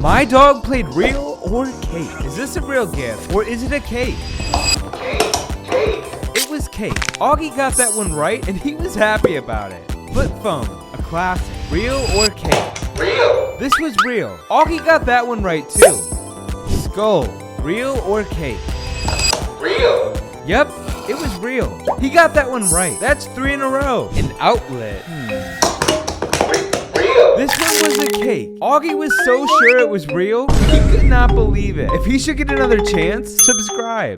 My dog played real or cake. Is this a real gift or is it a cake? It was cake. Augie got that one right and he was happy about it. Flip phone, a classic. Real or cake? Real. This was real. Augie got that one right too. Skull, real or cake? Real. Yep, it was real. He got that one right. That's 3 in a row. An outlet. Real. This one was a cake. Augie was so sure it was real, he could not believe it. If he should get another chance, subscribe.